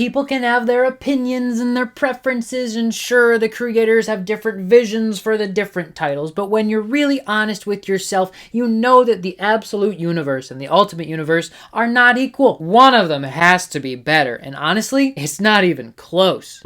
People can have their opinions and their preferences, and sure, the creators have different visions for the different titles, but when you're really honest with yourself, you know that the Absolute Universe and the Ultimate Universe are not equal. One of them has to be better, and honestly, it's not even close.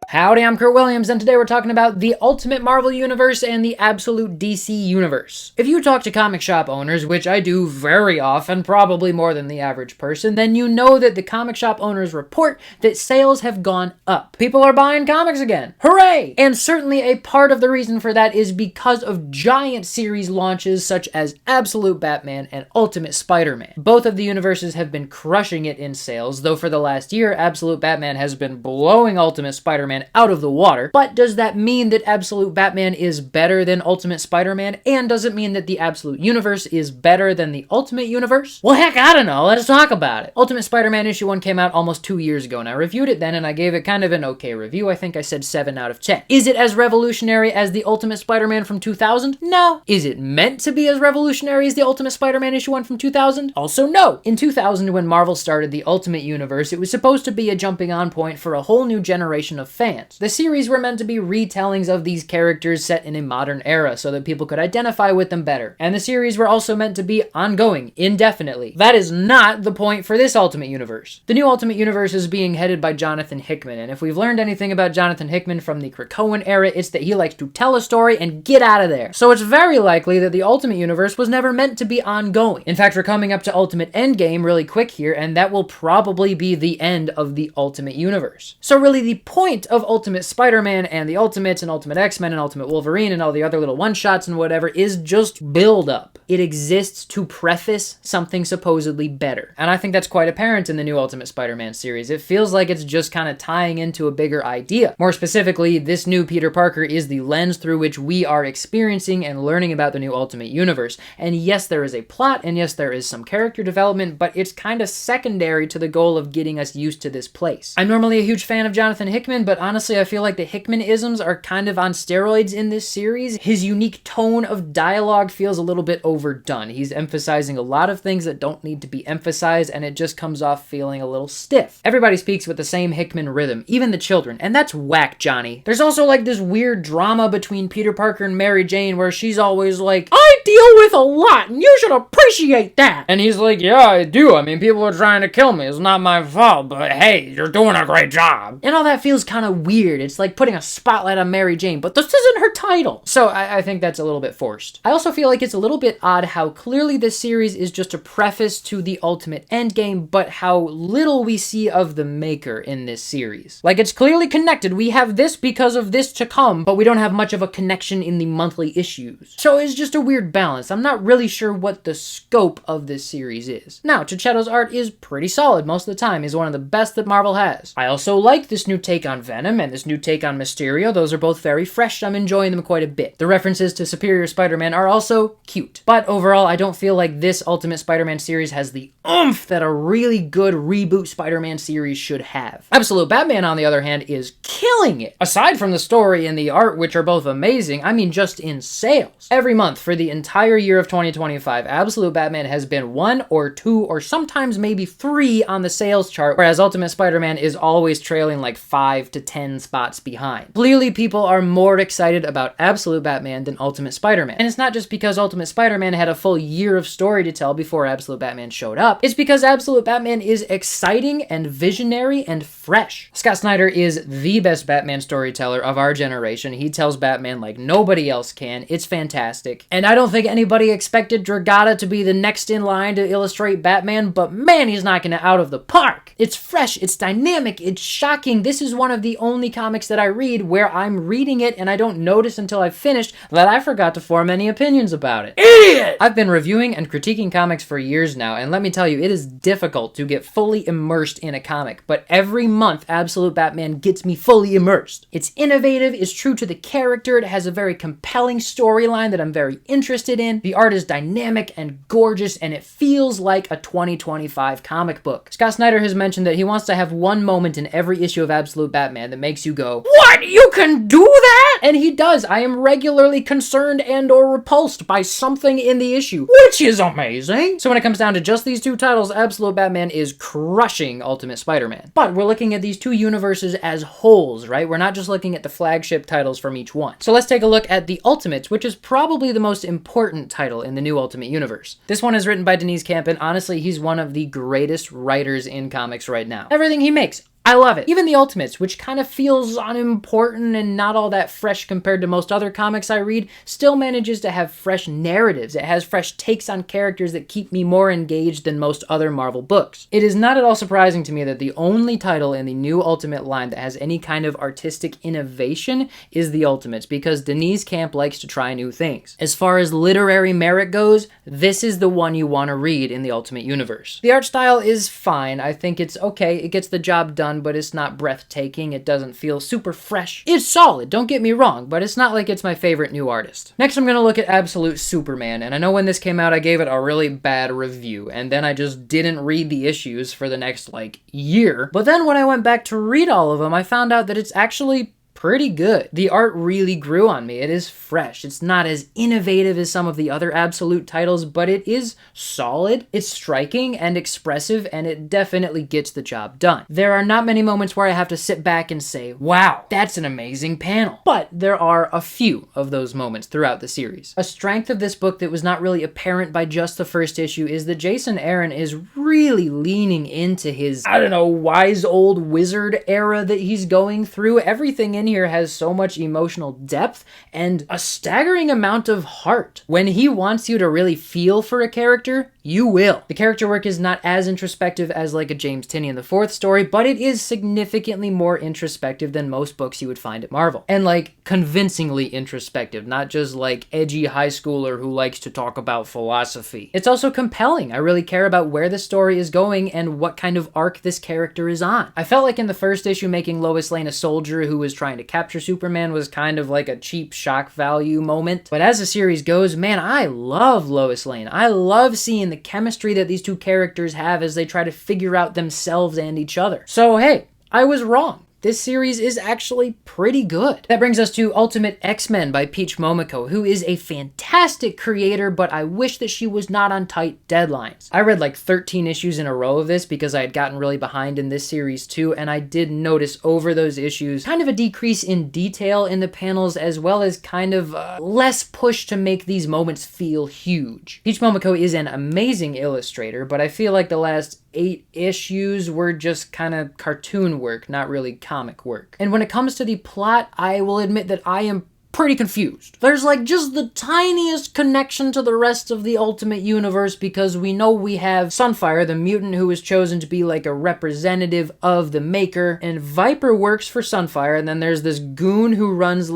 Howdy, I'm Kurt Williams, and today we're talking about the Ultimate Marvel Universe and the Absolute DC Universe. If you talk to comic shop owners, which I do very often, probably more than the average person, then you know that the comic shop owners report that sales have gone up. People are buying comics again. Hooray! And certainly a part of the reason for that is because of giant series launches such as Absolute Batman and Ultimate Spider-Man. Both of the universes have been crushing it in sales, though for the last year, Absolute Batman has been blowing Ultimate Spider-Man out of the water. But does that mean that Absolute Batman is better than Ultimate Spider-Man? And does it mean that the Absolute Universe is better than the Ultimate Universe? Well, heck, I don't know. Let's talk about it. Ultimate Spider-Man issue 1 came out almost 2 years ago, and I reviewed it then, and I gave it kind of an okay review. I think I said 7 out of 10. Is it as revolutionary as the Ultimate Spider-Man from 2000? No. Is it meant to be as revolutionary as the Ultimate Spider-Man issue 1 from 2000? Also no. In 2000, when Marvel started the Ultimate Universe, it was supposed to be a jumping on point for a whole new generation of fans. The series were meant to be retellings of these characters set in a modern era so that people could identify with them better. And the series were also meant to be ongoing, indefinitely. That is not the point for this Ultimate Universe. The new Ultimate Universe is being headed by Jonathan Hickman, and if we've learned anything about Jonathan Hickman from the Krakoan era, it's that he likes to tell a story and get out of there. So it's very likely that the Ultimate Universe was never meant to be ongoing. In fact, we're coming up to Ultimate Endgame really quick here, and that will probably be the end of the Ultimate Universe. So really the point of Ultimate Spider-Man and the Ultimates and Ultimate X-Men and Ultimate Wolverine and all the other little one-shots and whatever is just build-up. It exists to preface something supposedly better. And I think that's quite apparent in the new Ultimate Spider-Man series. It feels like it's just kind of tying into a bigger idea. More specifically, this new Peter Parker is the lens through which we are experiencing and learning about the new Ultimate Universe. And yes, there is a plot, and yes, there is some character development, but it's kind of secondary to the goal of getting us used to this place. I'm normally a huge fan of Jonathan Hickman, but honestly, I feel like the Hickman-isms are kind of on steroids in this series. His unique tone of dialogue feels a little bit overdone. He's emphasizing a lot of things that don't need to be emphasized, and it just comes off feeling a little stiff. Everybody speaks with the same Hickman rhythm, even the children, and that's whack, Johnny. There's also like this weird drama between Peter Parker and Mary Jane where she's always like, I deal with a lot, and you should appreciate that. And he's like, yeah, I do. I mean, people are trying to kill me. It's not my fault, but hey, you're doing a great job. And all that feels kind of weird. It's like putting a spotlight on Mary Jane, but this isn't her title. So I think that's a little bit forced. I also feel like it's a little bit odd how clearly this series is just a preface to the Ultimate Endgame, but how little we see of the maker in this series. Like, it's clearly connected. We have this because of this to come, but we don't have much of a connection in the monthly issues. So it's just a weird balance. I'm not really sure what the scope of this series is. Now, Cicchetto's art is pretty solid most of the time. He's one of the best that Marvel has. I also like this new take on Venom and this new take on Mysterio. Those are both very fresh. I'm enjoying them quite a bit. The references to Superior Spider-Man are also cute. But overall, I don't feel like this Ultimate Spider-Man series has the oomph that a really good reboot Spider-Man series should have. Absolute Batman, on the other hand, is killing it. Aside from the story and the art, which are both amazing, I mean just in sales. Every month for the entire year of 2025, Absolute Batman has been 1 or 2 or sometimes maybe 3 on the sales chart, whereas Ultimate Spider-Man is always trailing like 5 to 10 spots behind. Clearly, people are more excited about Absolute Batman than Ultimate Spider-Man. And it's not just because Ultimate Spider-Man had a full year of story to tell before Absolute Batman showed up. It's because Absolute Batman is exciting and visionary and fresh. Scott Snyder is the best Batman storyteller of our generation. He tells Batman like nobody else can. It's fantastic. And I don't think anybody expected Dragata to be the next in line to illustrate Batman, but man, he's knocking it out of the park. It's fresh, it's dynamic, it's shocking. This is one of the only comics that I read where I'm reading it and I don't notice until I've finished that I forgot to form any opinions about it. Idiot! I've been reviewing and critiquing comics for years now, and let me tell you, it is difficult to get fully immersed in a comic, but every month Absolute Batman gets me fully immersed. It's innovative, it's true to the character, it has a very compelling storyline that I'm very interested in, the art is dynamic and gorgeous, and it feels like a 2025 comic book. Scott Snyder has mentioned that he wants to have one moment in every issue of Absolute Batman that that makes you go, "What? You can do that?" And he does. I am regularly concerned and or repulsed by something in the issue, which is amazing. So when it comes down to just these two titles, Absolute Batman is crushing Ultimate Spider-Man. But we're looking at these two universes as wholes, right? We're not just looking at the flagship titles from each one. So let's take a look at the Ultimates, which is probably the most important title in the new Ultimate Universe. This one is written by Denys Camp, and honestly, he's one of the greatest writers in comics right now. Everything he makes, I love it. Even the Ultimates, which kind of feels unimportant and not all that fresh compared to most other comics I read, still manages to have fresh narratives. It has fresh takes on characters that keep me more engaged than most other Marvel books. It is not at all surprising to me that the only title in the new Ultimate line that has any kind of artistic innovation is the Ultimates, because Denys Camp likes to try new things. As far as literary merit goes, this is the one you want to read in the Ultimate Universe. The art style is fine. I think it's okay. It gets the job done, but it's not breathtaking. It doesn't feel super fresh. It's solid, don't get me wrong, but it's not like it's my favorite new artist. Next, I'm gonna look at Absolute Superman, and I know when this came out, I gave it a really bad review, and then I just didn't read the issues for the next, year. But then when I went back to read all of them, I found out that it's actually pretty good. The art really grew on me. It is fresh. It's not as innovative as some of the other Absolute titles, but it is solid. It's striking and expressive, and it definitely gets the job done. There are not many moments where I have to sit back and say, wow, that's an amazing panel. But there are a few of those moments throughout the series. A strength of this book that was not really apparent by just the first issue is that Jason Aaron is really leaning into his, wise old wizard era that he's going through. Everything in here has so much emotional depth and a staggering amount of heart. When he wants you to really feel for a character, you will. The character work is not as introspective as a James Tynion IV story, but it is significantly more introspective than most books you would find at Marvel. And convincingly introspective, not just edgy high schooler who likes to talk about philosophy. It's also compelling. I really care about where the story is going and what kind of arc this character is on. I felt like in the first issue, making Lois Lane a soldier who was trying to capture Superman was kind of a cheap shock value moment. But as the series goes, man, I love Lois Lane. I love seeing the chemistry that these two characters have as they try to figure out themselves and each other. So hey, I was wrong. This series is actually pretty good. That brings us to Ultimate X-Men by Peach Momoko, who is a fantastic creator, but I wish that she was not on tight deadlines. I read 13 issues in a row of this because I had gotten really behind in this series too, and I did notice over those issues kind of a decrease in detail in the panels, as well as kind of less push to make these moments feel huge. Peach Momoko is an amazing illustrator, but I feel like the last 8 issues were just kind of cartoon work, not really comic work. And when it comes to the plot, I will admit that I am pretty confused. There's just the tiniest connection to the rest of the Ultimate Universe, because we know we have Sunfire, the mutant who is chosen to be a representative of the Maker, and Viper works for Sunfire, and then there's this goon who runs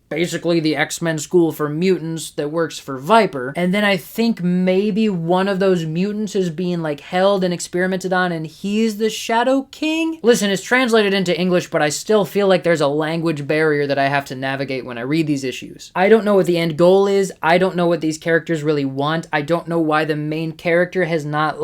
basically the X-Men school for mutants that works for Viper. And then I think maybe one of those mutants is being held and experimented on, and he's the Shadow King. Listen, it's translated into English, but I still feel like there's a language barrier that I have to navigate when I read these issues. I don't know what the end goal is. I don't know what these characters really want. I don't know why the main character has not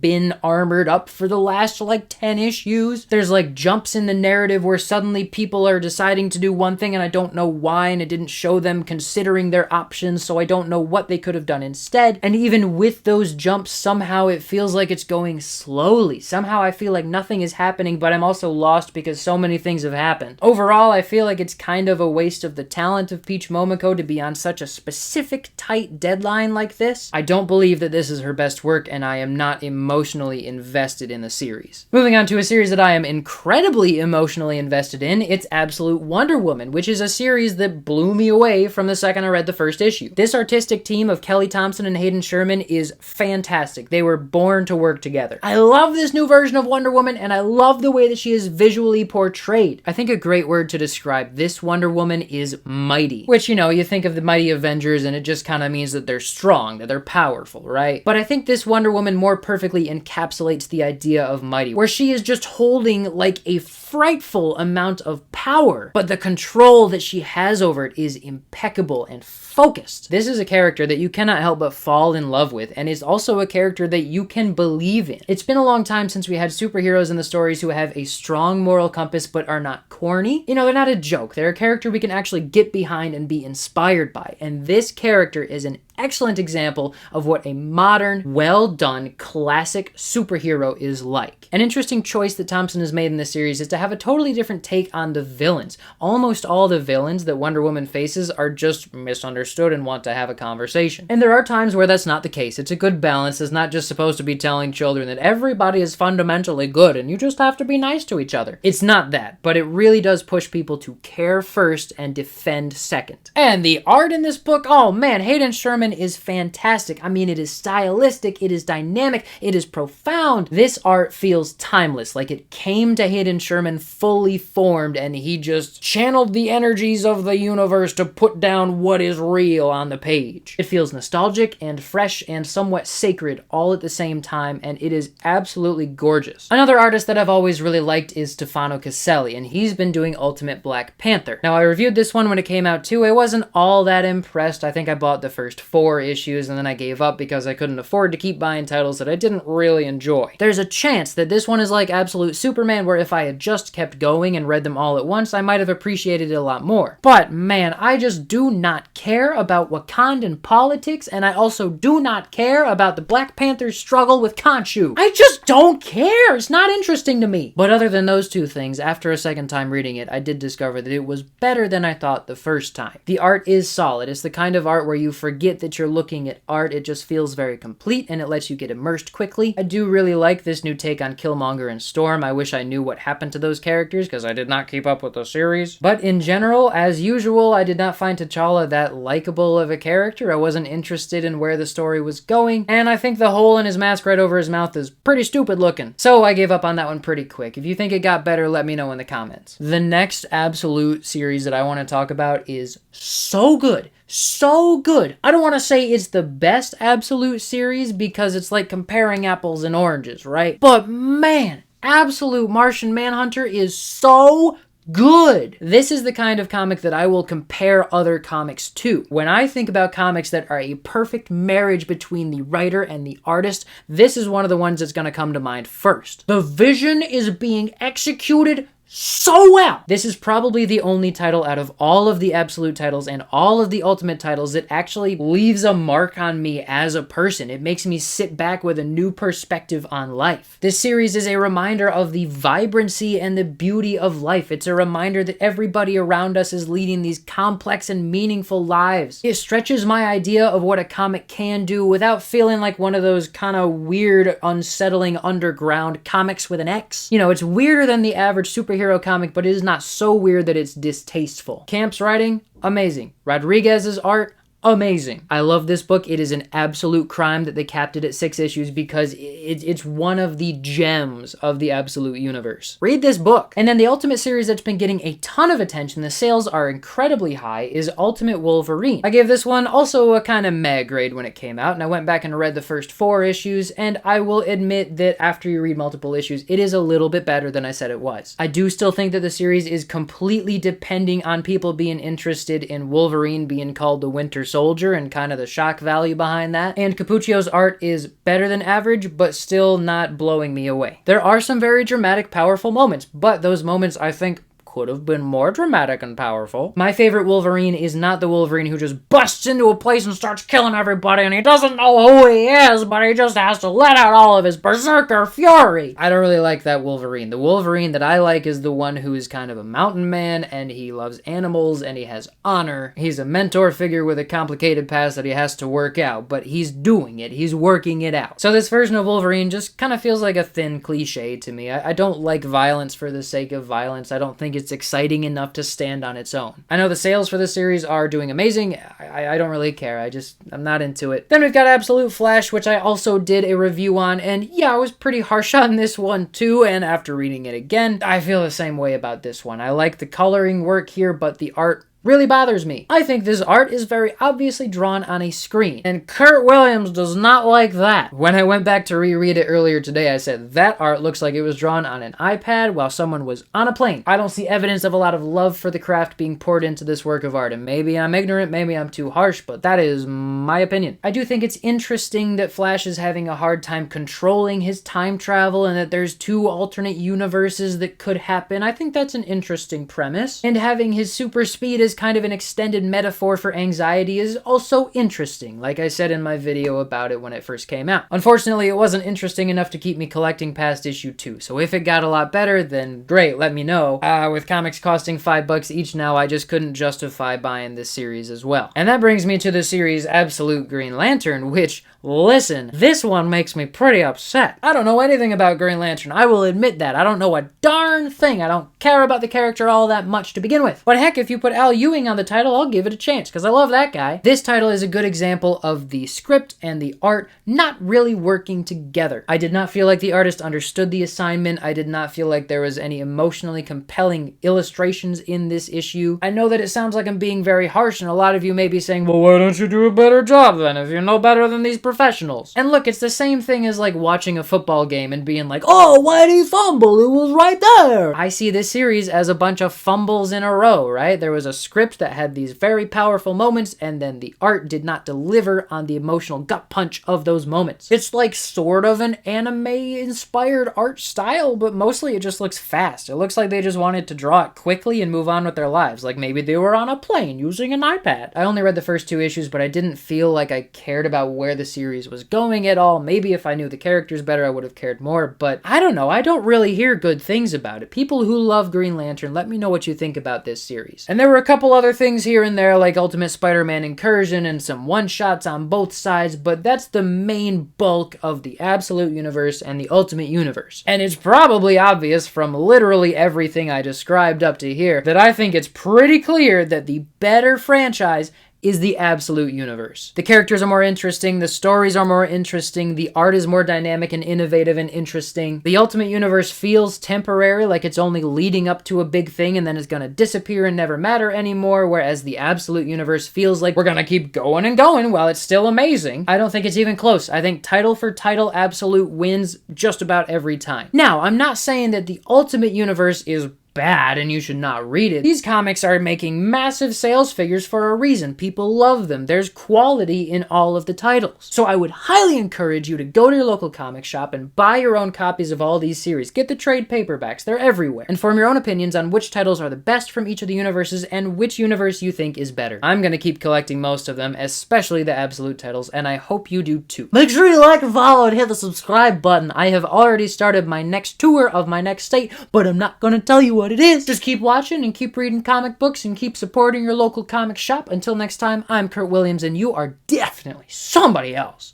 been armored up for the last 10 issues. There's jumps in the narrative where suddenly people are deciding to do one thing and I don't know why, and it didn't show them considering their options, so I don't know what they could have done instead. And even with those jumps, somehow it feels like it's going slowly. Somehow I feel like nothing is happening, but I'm also lost because so many things have happened. Overall, I feel like it's kind of a waste of the talent of Peach Momoko to be on such a specific, tight deadline like this. I don't believe that this is her best work, and I am not emotionally invested in the series. Moving on to a series that I am incredibly emotionally invested in, it's Absolute Wonder Woman, which is a series that blew me away from the second I read the first issue. This artistic team of Kelly Thompson and Hayden Sherman is fantastic. They were born to work together. I love this new version of Wonder Woman, and I love the way that she is visually portrayed. I think a great word to describe this Wonder Woman is mighty, which, you think of the mighty Avengers and it just kind of means that they're strong, that they're powerful, right? But I think this Wonder Woman more perfectly encapsulates the idea of mighty, where she is just holding a frightful amount of power, but the control that she has over it is impeccable and focused. This is a character that you cannot help but fall in love with, and is also a character that you can believe in. It's been a long time since we had superheroes in the stories who have a strong moral compass but are not corny. You know, they're not a joke. They're a character we can actually get behind and be inspired by, and this character is an excellent example of what a modern, well-done, classic superhero is like. An interesting choice that Thompson has made in this series is to have a totally different take on the villains. Almost all the villains that Wonder Woman faces are just misunderstood and want to have a conversation. And there are times where that's not the case. It's a good balance. It's not just supposed to be telling children that everybody is fundamentally good and you just have to be nice to each other. It's not that, but it really does push people to care first and defend second. And the art in this book, oh man, Hayden Sherman is fantastic. I mean, it is stylistic, it is dynamic, it is profound. This art feels timeless, like it came to Hayden Sherman fully formed and he just channeled the energies of the universe to put down what is real on the page. It feels nostalgic and fresh and somewhat sacred all at the same time, and it is absolutely gorgeous. Another artist that I've always really liked is Stefano Caselli, and he's been doing Ultimate Black Panther. Now, I reviewed this one when it came out too. I wasn't all that impressed. I think I bought the first 4 issues and then I gave up because I couldn't afford to keep buying titles that I didn't really enjoy. There's a chance that this one is like Absolute Superman, where if I had just kept going and read them all at once, I might have appreciated it a lot more. But man, I just do not care about Wakandan politics, and I also do not care about the Black Panther's struggle with Khonshu. I just don't care. It's not interesting to me. But other than those 2 things, after a second time reading it, I did discover that it was better than I thought the first time. The art is solid. It's the kind of art where you forget that you're looking at art. It just feels very complete and it lets you get immersed quickly. I do really like this new take on Killmonger and Storm. I wish I knew what happened to those characters because I did not keep up with the series. But in general, as usual, I did not find T'Challa that likable of a character. I wasn't interested in where the story was going, and I think the hole in his mask right over his mouth is pretty stupid looking. So I gave up on that one pretty quick. If you think it got better, let me know in the comments. The next Absolute series that I want to talk about is so good. So good. I don't want to say it's the best Absolute series because it's like comparing apples and oranges, right? But man, Absolute Martian Manhunter is so good. This is the kind of comic that I will compare other comics to. When I think about comics that are a perfect marriage between the writer and the artist, this is one of the ones that's going to come to mind first. The vision is being executed so well. This is probably the only title out of all of the Absolute titles and all of the Ultimate titles that actually leaves a mark on me as a person. It makes me sit back with a new perspective on life. This series is a reminder of the vibrancy and the beauty of life. It's a reminder that everybody around us is leading these complex and meaningful lives. It stretches my idea of what a comic can do without feeling like one of those kind of weird, unsettling underground comics with an X. You know, it's weirder than the average superhero comic, but it is not so weird that it's distasteful. Camp's writing, amazing. Rodriguez's art, amazing. I love this book. It is an absolute crime that they capped it at 6 issues because it's one of the gems of the Absolute universe. Read this book. And then the Ultimate series that's been getting a ton of attention, the sales are incredibly high, is Ultimate Wolverine. I gave this one also a kind of meh grade when it came out, and I went back and read the first 4 issues, and I will admit that after you read multiple issues, it is a little bit better than I said it was. I do still think that the series is completely depending on people being interested in Wolverine being called the Winter Soldier and kind of the shock value behind that. And Cappuccio's art is better than average, but still not blowing me away. There are some very dramatic, powerful moments, but those moments, I think, could have been more dramatic and powerful. My favorite Wolverine is not the Wolverine who just busts into a place and starts killing everybody and he doesn't know who he is, but he just has to let out all of his berserker fury. I don't really like that Wolverine. The Wolverine that I like is the one who is kind of a mountain man and he loves animals and he has honor. He's a mentor figure with a complicated past that he has to work out, but he's doing it. He's working it out. So this version of Wolverine just kind of feels like a thin cliche to me. I don't like violence for the sake of violence. I don't think it's exciting enough to stand on its own. I know the sales for this series are doing amazing. I don't really care. I'm not into it. Then we've got Absolute Flash, which I also did a review on, and yeah, I was pretty harsh on this one too, and after reading it again, I feel the same way about this one. I like the coloring work here, but the art really bothers me. I think this art is very obviously drawn on a screen, and Kurt Williams does not like that. When I went back to reread it earlier today, I said, that art looks like it was drawn on an iPad while someone was on a plane. I don't see evidence of a lot of love for the craft being poured into this work of art, and maybe I'm ignorant, maybe I'm too harsh, but that is my opinion. I do think it's interesting that Flash is having a hard time controlling his time travel and that there's two alternate universes that could happen. I think that's an interesting premise. And having his super speed as kind of an extended metaphor for anxiety is also interesting, like I said in my video about it when it first came out. Unfortunately, it wasn't interesting enough to keep me collecting past issue 2, so if it got a lot better, then great, let me know. With comics costing $5 each now, I just couldn't justify buying this series as well. And that brings me to the series Absolute Green Lantern, which, listen, this one makes me pretty upset. I don't know anything about Green Lantern, I will admit that. I don't know a darn thing. I don't care about the character all that much to begin with. But heck, if you put Al Ewing on the title, I'll give it a chance, because I love that guy. This title is a good example of the script and the art not really working together. I did not feel like the artist understood the assignment. I did not feel like there was any emotionally compelling illustrations in this issue. I know that it sounds like I'm being very harsh, and a lot of you may be saying, well, why don't you do a better job then if you're no better than these professionals? And look, it's the same thing as like watching a football game and being like, oh, why'd he fumble? It was right there. I see this series as a bunch of fumbles in a row, right? There was a script that had these very powerful moments, and then the art did not deliver on the emotional gut punch of those moments. It's like sort of an anime-inspired art style, but mostly it just looks fast. It looks like they just wanted to draw it quickly and move on with their lives, like maybe they were on a plane using an iPad. I only read the first 2 issues, but I didn't feel like I cared about where the series was going at all. Maybe if I knew the characters better, I would have cared more, but I don't know. I don't really hear good things about it. People who love Green Lantern, let me know what you think about this series. And there were a couple other things here and there, like Ultimate Spider-Man Incursion and some one-shots on both sides, but that's the main bulk of the Absolute Universe and the Ultimate Universe. And it's probably obvious from literally everything I described up to here that I think it's pretty clear that the better franchise is the Absolute Universe. The characters are more interesting, the stories are more interesting, the art is more dynamic and innovative and interesting. The Ultimate Universe feels temporary, like it's only leading up to a big thing and then it's gonna disappear and never matter anymore, whereas the Absolute Universe feels like we're gonna keep going and going while it's still amazing. I don't think it's even close. I think title for title, Absolute wins just about every time. Now, I'm not saying that the Ultimate Universe is bad and you should not read it. These comics are making massive sales figures for a reason. People love them. There's quality in all of the titles. So I would highly encourage you to go to your local comic shop and buy your own copies of all these series. Get the trade paperbacks. They're everywhere. And form your own opinions on which titles are the best from each of the universes and which universe you think is better. I'm gonna keep collecting most of them, especially the Absolute titles, and I hope you do too. Make sure you like and follow and hit the subscribe button. I have already started my next tour of my next state, but I'm not gonna tell you what it is. Just keep watching and keep reading comic books and keep supporting your local comic shop. Until next time, I'm Kurt Williams and you are definitely somebody else.